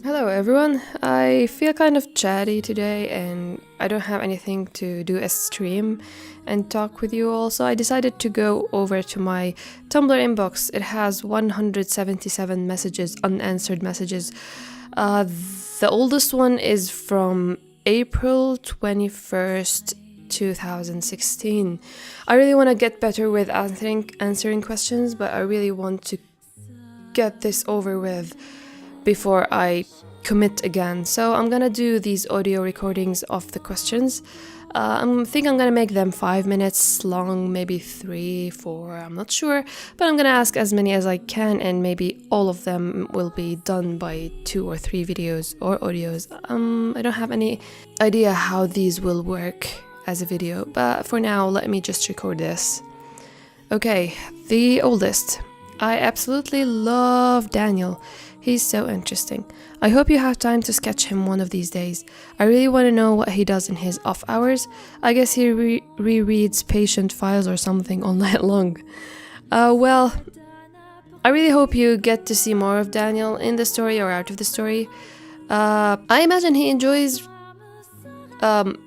Hello everyone, I feel kind of chatty today and I don't have anything to do a stream and talk with you all, so I decided to go over to my Tumblr inbox. It has 177 messages, unanswered messages. The oldest one is from April 21st, 2016. I really want to get better with answering questions, but I really want to get this over with before I commit again. So I'm gonna do these audio recordings of the questions. I think I'm gonna make them 5 minutes long, maybe 3, 4, I'm not sure, but I'm gonna ask as many as I can, and maybe all of them will be done by 2 or 3 videos or audios. I don't have any idea how these will work as a video, but for now let me just record this. Okay, the oldest. I absolutely love Daniel. He's so interesting. I hope you have time to sketch him one of these days. I really want to know what he does in his off hours. I guess he rereads patient files or something all night long. Well, I really hope you get to see more of Daniel in the story or out of the story. I imagine he enjoys, what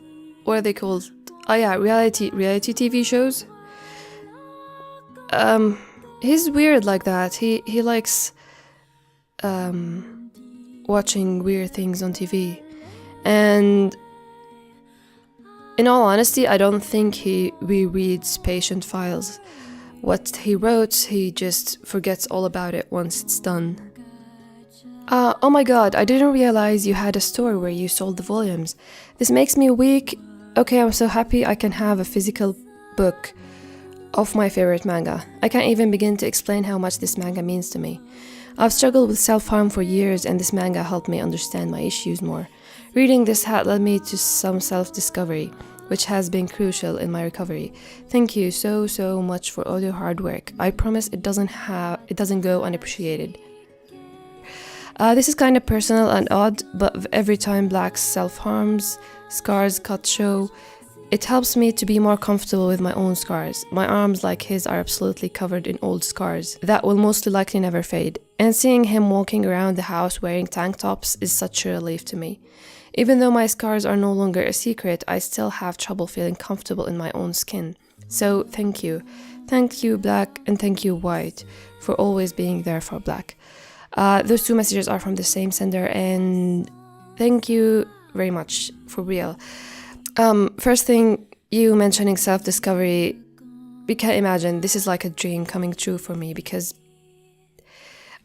are they called? Oh yeah, reality TV shows. He's weird like that. He likes watching weird things on TV, and in all honesty I don't think he rereads patient files. What he wrote, he just forgets all about it once it's done. Oh my god, I didn't realize you had a store where you sold the volumes. This makes me weak. Okay, I'm so happy I can have a physical book of my favorite manga. I can't even begin to explain how much this manga means to me. I've struggled with self-harm for years, and this manga helped me understand my issues more. Reading this had led me to some self-discovery, which has been crucial in my recovery. Thank you so much for all your hard work. I promise it doesn't go unappreciated. This is kind of personal and odd, but every time Black's self-harms, scars cut show, it helps me to be more comfortable with my own scars. My arms, like his, are absolutely covered in old scars that will most likely never fade. And seeing him walking around the house wearing tank tops is such a relief to me. Even though my scars are no longer a secret, I still have trouble feeling comfortable in my own skin. So thank you. Thank you, Black, and thank you, White, for always being there for Black. Those 2 messages are from the same sender, and thank you very much, for real. First thing, you mentioning self-discovery, you can't imagine, this is like a dream coming true for me, because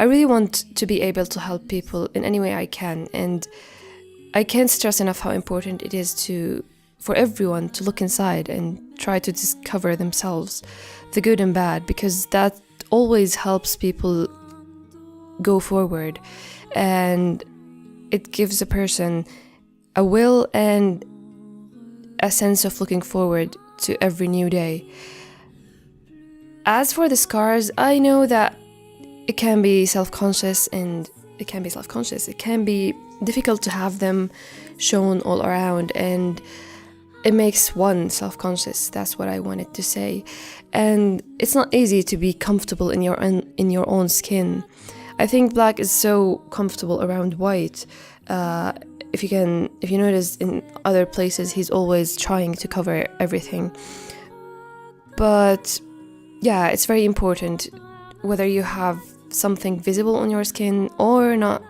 I really want to be able to help people in any way I can, and I can't stress enough how important it is for everyone to look inside and try to discover themselves, the good and bad, because that always helps people go forward, and it gives a person a will and a sense of looking forward to every new day. As for the scars, I know that it can be self-conscious, it can be difficult to have them shown all around, and it makes one self-conscious. That's what I wanted to say. And it's not easy to be comfortable in your own skin. I think Black is so comfortable around White. If you notice in other places, he's always trying to cover everything. But yeah, it's very important, whether you have something visible on your skin or not,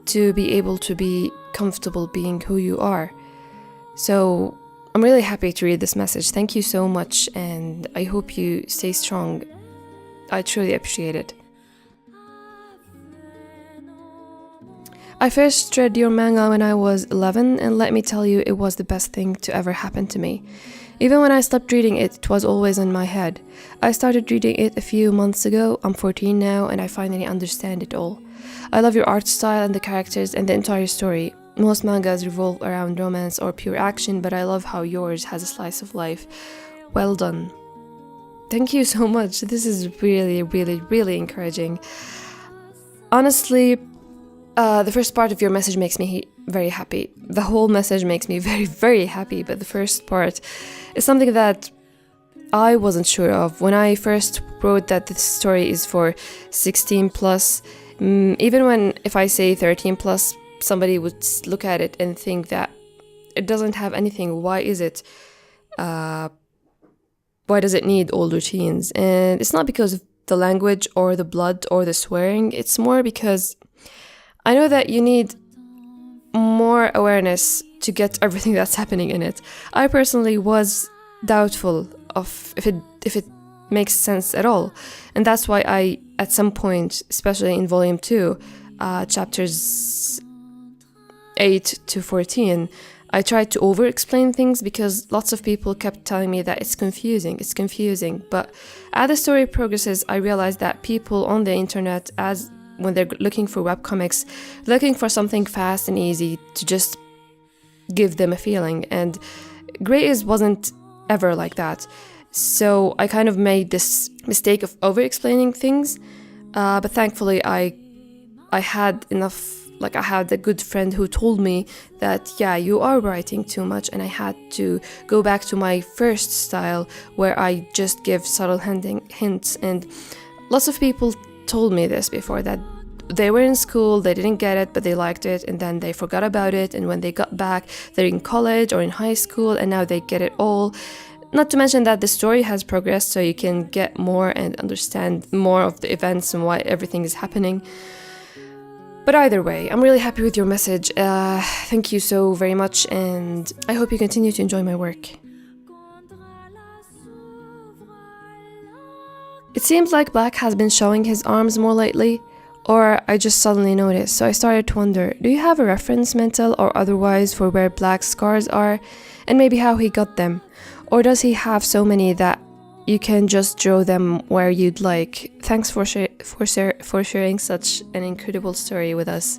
to be able to be comfortable being who you are. So I'm really happy to read this message. Thank you so much, and I hope you stay strong. I truly appreciate it. I first read your manga when I was 11, and let me tell you, it was the best thing to ever happen to me. Even when I stopped reading it, it was always in my head. I started reading it a few months ago. I'm 14 now, and I finally understand it all. I love your art style and the characters and the entire story. Most mangas revolve around romance or pure action, but I love how yours has a slice of life. Well done. Thank you so much. This is really encouraging. Honestly, the first part of your message makes me very happy. The whole message makes me very happy, but the first part is something that I wasn't sure of. When I first wrote that the story is for 16 plus, Even when, if I say 13 plus, somebody would look at it and think that it doesn't have anything. Why is it? Why does it need older teens? And it's not because of the language or the blood or the swearing. It's more because I know that you need more awareness to get everything that's happening in it. I personally was doubtful of if it makes sense at all, and that's why I, at some point, especially in volume 2, chapters 8 to 14, I tried to over-explain things because lots of people kept telling me that it's confusing. But as the story progresses, I realized that people on the internet, when they're looking for webcomics, looking for something fast and easy to just give them a feeling. And Grey wasn't ever like that. So I kind of made this mistake of over-explaining things. But thankfully, I had enough. I had a good friend who told me that, yeah, you are writing too much, and I had to go back to my first style where I just give subtle hints. And lots of people told me this before, that they were in school, they didn't get it, but they liked it, and then they forgot about it, and when they got back, they're in college or in high school, and now they get it all. Not to mention that the story has progressed, so you can get more and understand more of the events and why everything is happening. But either way, I'm really happy with your message. Thank you so very much, and I hope you continue to enjoy my work. It seems like Black has been showing his arms more lately, or I just suddenly noticed, so I started to wonder, do you have a reference, mental or otherwise, for where Black's scars are, and maybe how he got them? Or does he have so many that you can just draw them where you'd like? Thanks for sharing such an incredible story with us.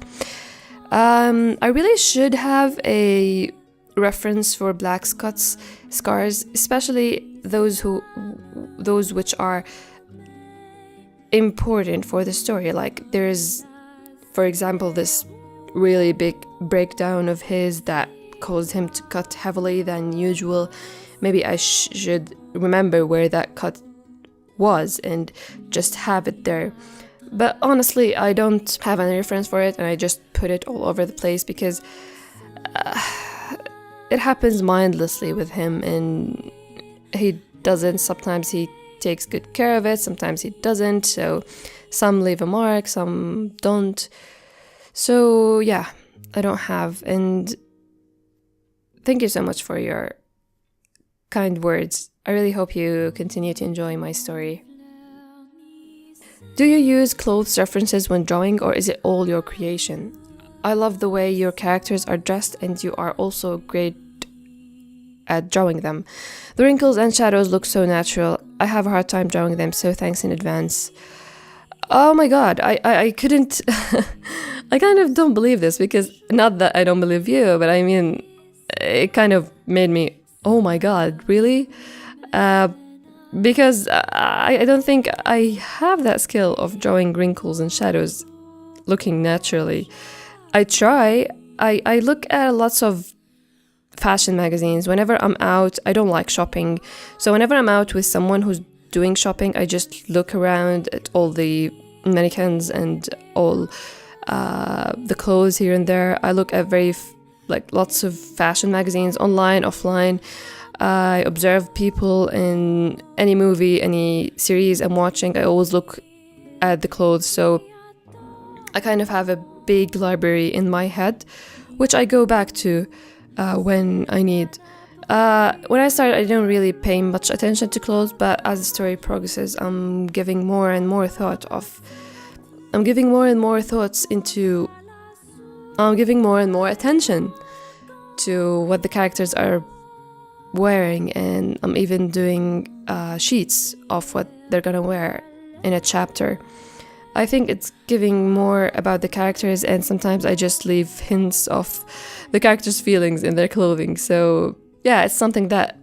I really should have a reference for Black's scars, especially those which are important for the story. Like there's, for example, this really big breakdown of his that caused him to cut heavily than usual. Maybe I should remember where that cut was and just have it there. But honestly, I don't have any reference for it, and I just put it all over the place because it happens mindlessly with him, and he doesn't. Sometimes he takes good care of it, sometimes he doesn't. So some leave a mark, some don't. So yeah, I don't have. And thank you so much for your kind words. I really hope you continue to enjoy my story. Do you use clothes references when drawing, or is it all your creation? I love the way your characters are dressed, and you are also great at drawing them. The wrinkles and shadows look so natural. I have a hard time drawing them, so thanks in advance. Oh my god, I couldn't... I kind of don't believe this, because not that I don't believe you, but I mean, it kind of made me, oh my god, really? Because I don't think I have that skill of drawing wrinkles and shadows looking naturally. I try. I look at lots of fashion magazines. Whenever I'm out, I don't like shopping. So whenever I'm out with someone who's doing shopping, I just look around at all the mannequins and all the clothes here and there. I look at lots of fashion magazines, online, offline. I observe people in any movie, any series I'm watching. I always look at the clothes, so I kind of have a big library in my head, which I go back to when I need. When I started, I didn't really pay much attention to clothes, but as the story progresses, I'm giving more and more attention to what the characters are wearing, and I'm even doing sheets of what they're gonna wear in a chapter. I think it's giving more about the characters, and sometimes I just leave hints of the characters' feelings in their clothing. So yeah, it's something that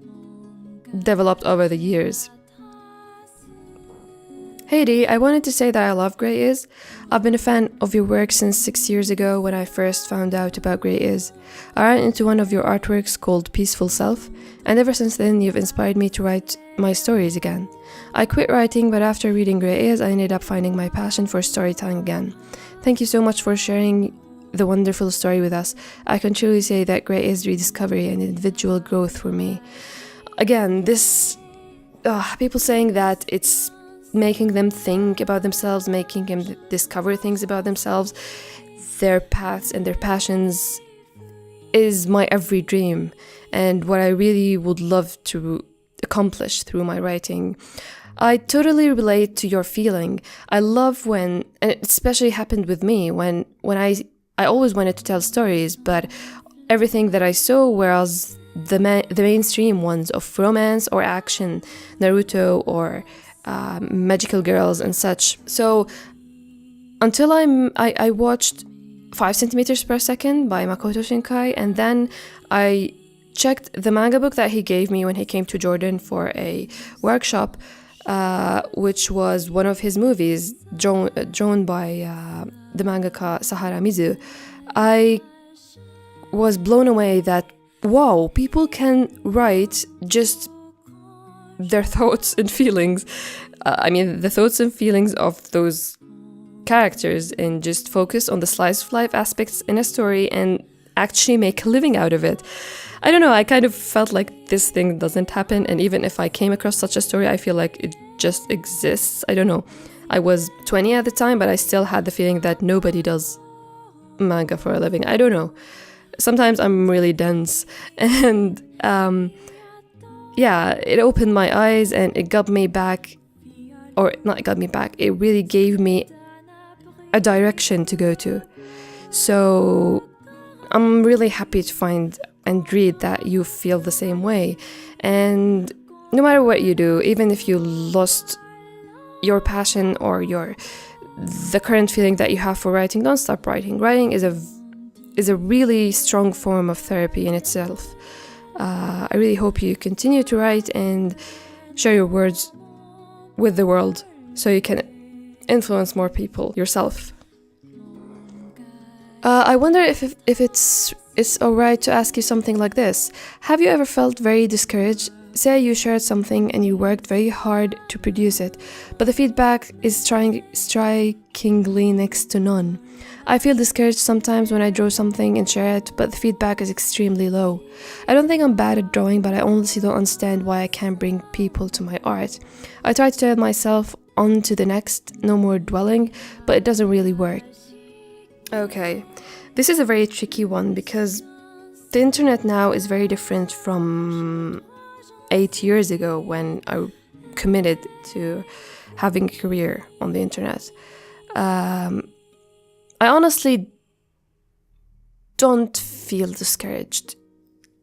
developed over the years. Hey Dee, I wanted to say that I love Grey Is. I've been a fan of your work since 6 years ago when I first found out about Grey Is. I ran into one of your artworks called Peaceful Self, and ever since then you've inspired me to write my stories again. I quit writing, but after reading Grey Is, I ended up finding my passion for storytelling again. Thank you so much for sharing the wonderful story with us. I can truly say that Grey Is rediscovery and individual growth for me. Again, this people saying that it's making them think about themselves, making them discover things about themselves, their paths and their passions is my every dream and what I really would love to accomplish through my writing. I totally relate to your feeling. I love when, and it especially happened with me, when I always wanted to tell stories, but everything that I saw was the mainstream ones of romance or action, Naruto or magical girls and such. So until I watched 5 centimeters per second by Makoto Shinkai, and then I checked the manga book that he gave me when he came to Jordan for a workshop, which was one of his movies drawn by the mangaka Sahara Mizu. I was blown away that, wow, people can write just their thoughts and feelings. The thoughts and feelings of those characters, and just focus on the slice of life aspects in a story and actually make a living out of it. I don't know, I kind of felt like this thing doesn't happen, and even if I came across such a story, I feel like it just exists. I don't know. I was 20 at the time, but I still had the feeling that nobody does manga for a living. I don't know. Sometimes I'm really dense, and it opened my eyes and it got me back, or not got me back, it really gave me a direction to go to. So I'm really happy to find and read that you feel the same way. And no matter what you do, even if you lost your passion or the current feeling that you have for writing, don't stop writing. Writing is a really strong form of therapy in itself. I really hope you continue to write and share your words with the world so you can influence more people yourself. I wonder if it's alright to ask you something like this. Have you ever felt very discouraged? Say you shared something and you worked very hard to produce it, but the feedback is strikingly next to none. I feel discouraged sometimes when I draw something and share it, but the feedback is extremely low. I don't think I'm bad at drawing, but I honestly don't understand why I can't bring people to my art. I try to tell myself on to the next, no more dwelling, but it doesn't really work. Okay, this is a very tricky one because the internet now is very different from 8 years ago when I committed to having a career on the internet. I honestly don't feel discouraged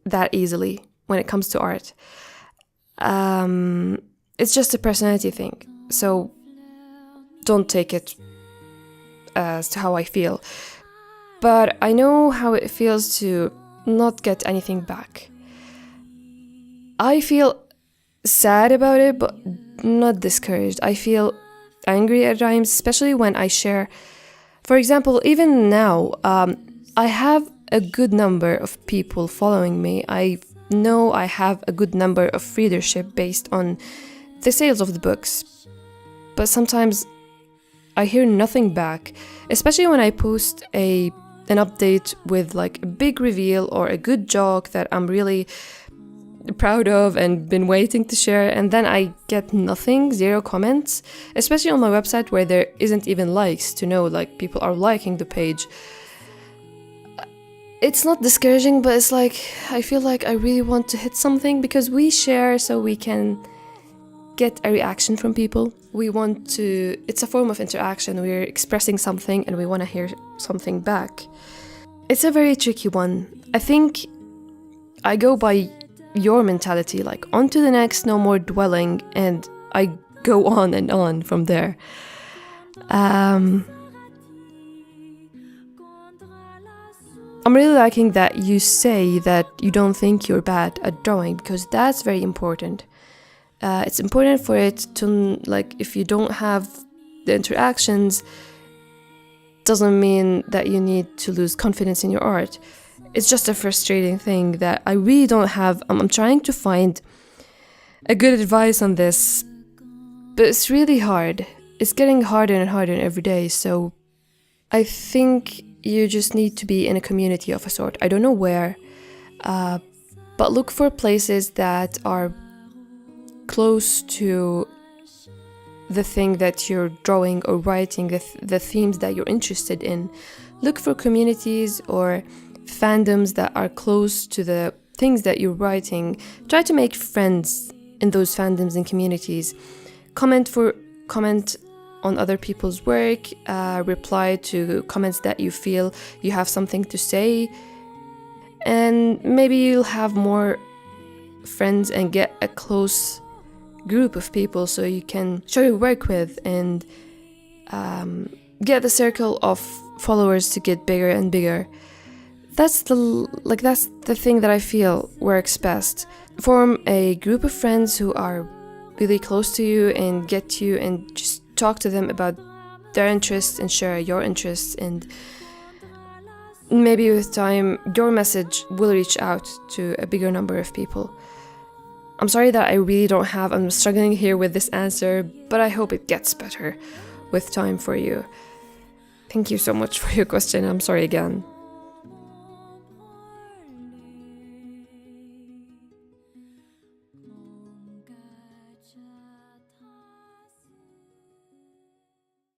that easily when it comes to art. It's just a personality thing, so don't take it as to how I feel. But I know how it feels to not get anything back. I feel sad about it, but not discouraged. I feel angry at times, especially when I share. For example, even now, I have a good number of people following me. I know I have a good number of readership based on the sales of the books. But sometimes I hear nothing back, especially when I post an update with like a big reveal or a good joke that I'm really proud of and been waiting to share, and then I get nothing, 0 comments, especially on my website where there isn't even likes to know like people are liking the page. It's not discouraging, but it's like I feel like I really want to hit something because we share so we can get a reaction from people. It's a form of interaction. We're expressing something and we want to hear something back. It's a very tricky one. I think I go by your mentality, like on to the next, no more dwelling, and I go on and on from there. I'm really liking that you say that you don't think you're bad at drawing, because that's very important. It's important for it to, like, if you don't have the interactions, doesn't mean that you need to lose confidence in your art. It's just a frustrating thing that I really don't have. I'm trying to find a good advice on this, but it's really hard. It's getting harder and harder every day. So I think you just need to be in a community of a sort. I don't know where, but look for places that are close to the thing that you're drawing or writing, the themes that you're interested in. Look for communities or fandoms that are close to the things that you're writing. Try to make friends in those fandoms and communities. Comment on other people's work, reply to comments that you feel you have something to say, and maybe you'll have more friends and get a close group of people so you can show your work with, and get the circle of followers to get bigger and bigger. That's the thing that I feel works best. Form a group of friends who are really close to you and get you and just talk to them about their interests and share your interests, and maybe with time your message will reach out to a bigger number of people. I'm sorry that I'm struggling here with this answer, but I hope it gets better with time for you. Thank you so much for your question. I'm sorry again.